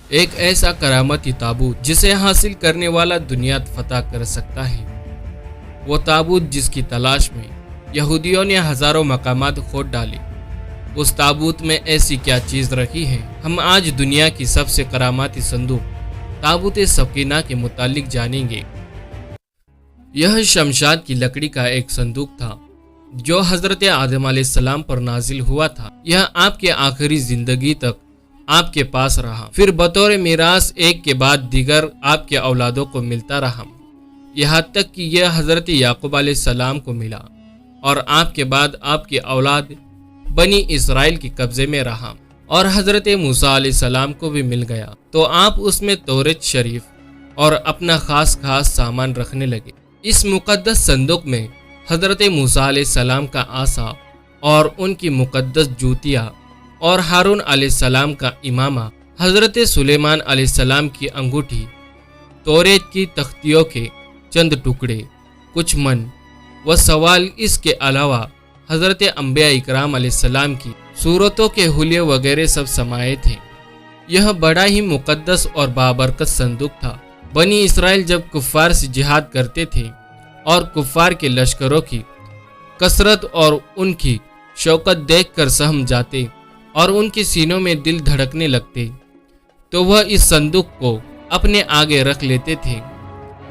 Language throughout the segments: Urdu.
ایک ایسا کرامتی تابوت جسے حاصل کرنے والا دنیا فتح کر سکتا ہے۔ وہ تابوت جس کی تلاش میں یہودیوں نے ہزاروں مقامات کھود ڈالے۔ اس تابوت میں ایسی کیا چیز رکھی ہے؟ ہم آج دنیا کی سب سے کرامتی صندوق تابوت سکینہ کے متعلق جانیں گے۔ یہ شمشاد کی لکڑی کا ایک صندوق تھا جو حضرت آدم علیہ السلام پر نازل ہوا تھا۔ یہ آپ کے آخری زندگی تک آپ کے پاس رہا، پھر بطور میراث ایک کے بعد دیگر آپ کے اولادوں کو ملتا رہا، یہاں تک کہ یہ حضرت یعقوب علیہ السلام کو ملا اور آپ کے بعد آپ کی اولاد بنی اسرائیل کے قبضے میں رہا، اور حضرت موسیٰ علیہ السلام کو بھی مل گیا تو آپ اس میں توریت شریف اور اپنا خاص سامان رکھنے لگے۔ اس مقدس صندوق میں حضرت موسیٰ علیہ السلام کا عصا اور ان کی مقدس جوتیاں، اور ہارون علیہ السلام کا امامہ، حضرت سلیمان علیہ السلام کی انگوٹھی، توریت کی تختیوں کے چند ٹکڑے، کچھ من و سوال، اس کے علاوہ حضرت انبیاء اکرام علیہ السلام کی صورتوں کے حلیے وغیرہ سب سمائے تھے۔ یہ بڑا ہی مقدس اور بابرکت صندوق تھا۔ بنی اسرائیل جب کفار سے جہاد کرتے تھے اور کفار کے لشکروں کی کثرت اور ان کی شوکت دیکھ کر سہم جاتے اور ان کے سینوں میں دل دھڑکنے لگتے تو وہ اس صندوق کو اپنے آگے رکھ لیتے تھے،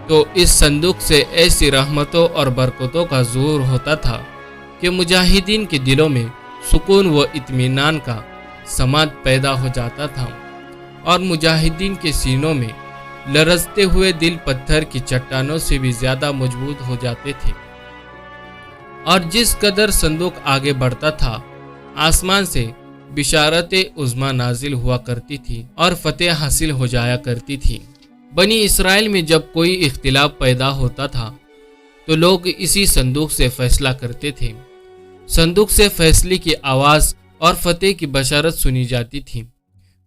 تو اس صندوق سے ایسی رحمتوں اور برکتوں کا ظہور ہوتا تھا کہ مجاہدین کے دلوں میں سکون و اطمینان کا سماعت پیدا ہو جاتا تھا، اور مجاہدین کے سینوں میں لرزتے ہوئے دل پتھر کی چٹانوں سے بھی زیادہ مضبوط ہو جاتے تھے۔ اور جس قدر صندوق آگے بڑھتا تھا، آسمان سے بشارت عظمیٰ نازل ہوا کرتی تھی اور فتح حاصل ہو جایا کرتی تھی۔ بنی اسرائیل میں جب کوئی اختلاف پیدا ہوتا تھا تو لوگ اسی صندوق سے فیصلہ کرتے تھے۔ صندوق سے فیصلے کی آواز اور فتح کی بشارت سنی جاتی تھی۔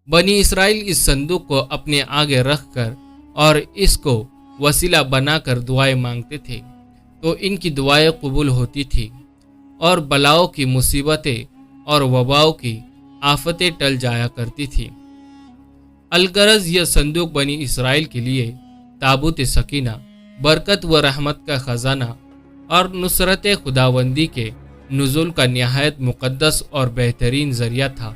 بنی اسرائیل اس صندوق کو اپنے آگے رکھ کر اور اس کو وسیلہ بنا کر دعائیں مانگتے تھے تو ان کی دعائیں قبول ہوتی تھی، اور بلاؤں کی مصیبتیں اور وباؤں کی آفتیں ٹل جایا کرتی تھی۔ الغرض یہ صندوق بنی اسرائیل کے لیے تابوت سکینہ، برکت و رحمت کا خزانہ اور نصرت خداوندی کے نزول کا نہایت مقدس اور بہترین ذریعہ تھا۔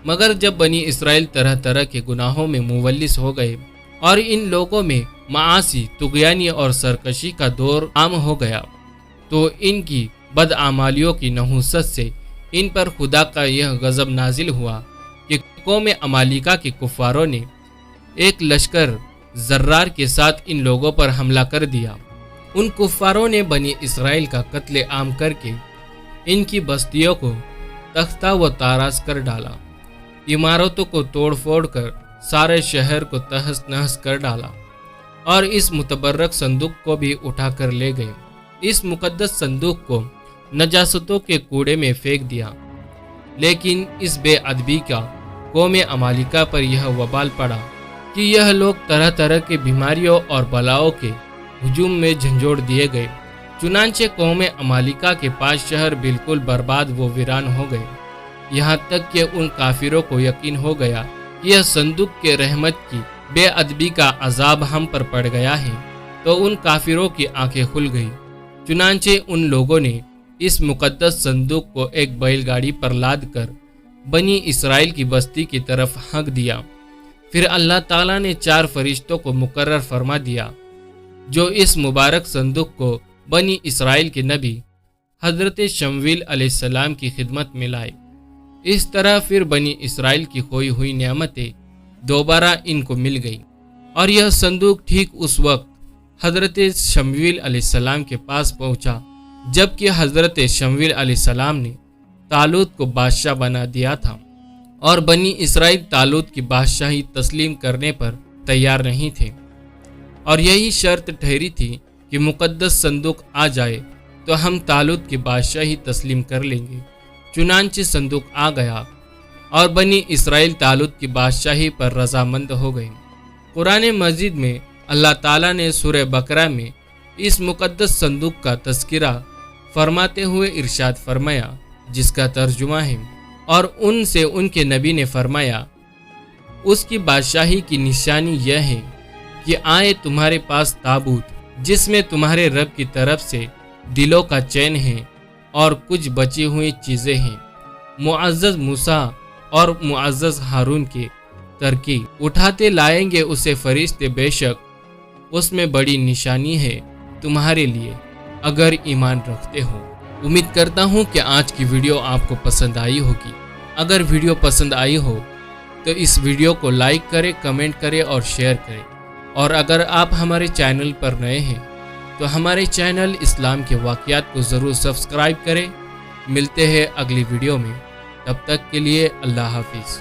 مگر جب بنی اسرائیل طرح طرح کے گناہوں میں مولس ہو گئے اور ان لوگوں میں معاصی، طغیانی اور سرکشی کا دور عام ہو گیا، تو ان کی بدعمالیوں کی نحوست سے ان پر خدا کا یہ غضب نازل ہوا کہ قوم عمالیقہ کے کفاروں نے ایک لشکر زرار کے ساتھ ان لوگوں پر حملہ کر دیا۔ ان کفاروں نے بنی اسرائیل کا قتل عام کر کے ان کی بستیوں کو تختہ و تاراج کر ڈالا، عمارتوں کو توڑ پھوڑ کر سارے شہر کو تہس نہس کر ڈالا، اور اس متبرک صندوق کو بھی اٹھا کر لے گئے۔ اس مقدس صندوق کو نجاستوں کے کوڑے میں پھینک دیا۔ لیکن اس بے ادبی کا قوم عمالیقہ پر یہ وبال پڑا کہ یہ لوگ طرح طرح کے بیماریوں اور بلاؤں کے ہجوم میں جھنجھوڑ دیے گئے۔ چنانچہ قوم عمالیقہ کے 5 شہر بالکل برباد و ویران ہو گئے، یہاں تک کہ ان کافروں کو یقین ہو گیا کہ یہ صندوق کے رحمت کی بے ادبی کا عذاب ہم پر پڑ گیا ہے، تو ان کافروں کی آنکھیں کھل گئی۔ چنانچہ ان لوگوں نے اس مقدس صندوق کو ایک بیل گاڑی پر لاد کر بنی اسرائیل کی بستی کی طرف ہنک دیا۔ پھر اللہ تعالیٰ نے 4 فرشتوں کو مقرر فرما دیا جو اس مبارک صندوق کو بنی اسرائیل کے نبی حضرت شمویل علیہ السلام کی خدمت میں لائے۔ اس طرح پھر بنی اسرائیل کی کھوئی ہوئی نعمتیں دوبارہ ان کو مل گئی، اور یہ صندوق ٹھیک اس وقت حضرت شمویل علیہ السلام کے پاس پہنچا جبکہ حضرت شمویل علیہ السلام نے طالوت کو بادشاہ بنا دیا تھا، اور بنی اسرائیل طالوت کی بادشاہی تسلیم کرنے پر تیار نہیں تھے، اور یہی شرط ٹھہری تھی کہ مقدس صندوق آ جائے تو ہم طالوت کی بادشاہی تسلیم کر لیں گے۔ چنانچہ صندوق آ گیا اور بنی اسرائیل طالوت کی بادشاہی پر رضامند ہو گئے۔ قرآن مجید میں اللہ تعالیٰ نے سورہ بقرہ میں اس مقدس صندوق کا تذکرہ فرماتے ہوئے ارشاد فرمایا، جس کا ترجمہ ہے، اور ان سے ان کے نبی نے فرمایا، اس کی بادشاہی کی نشانی یہ ہے کہ آئے تمہارے پاس تابوت جس میں تمہارے رب کی طرف سے دلوں کا چین ہے اور کچھ بچی ہوئی چیزیں ہیں۔ معزز موسیٰ اور معزز ہارون کے ترکی اٹھاتے لائیں گے اسے فرشتے، بے شک اس میں بڑی نشانی ہے تمہارے لیے اگر ایمان رکھتے ہو۔ امید کرتا ہوں کہ آج کی ویڈیو آپ کو پسند آئی ہوگی۔ اگر ویڈیو پسند آئی ہو تو اس ویڈیو کو لائک کریں، کمنٹ کریں اور شیئر کریں، اور اگر آپ ہمارے چینل پر نئے ہیں تو ہمارے چینل اسلام کے واقعات کو ضرور سبسکرائب کریں۔ ملتے ہیں اگلی ویڈیو میں، تب تک کے لیے اللہ حافظ۔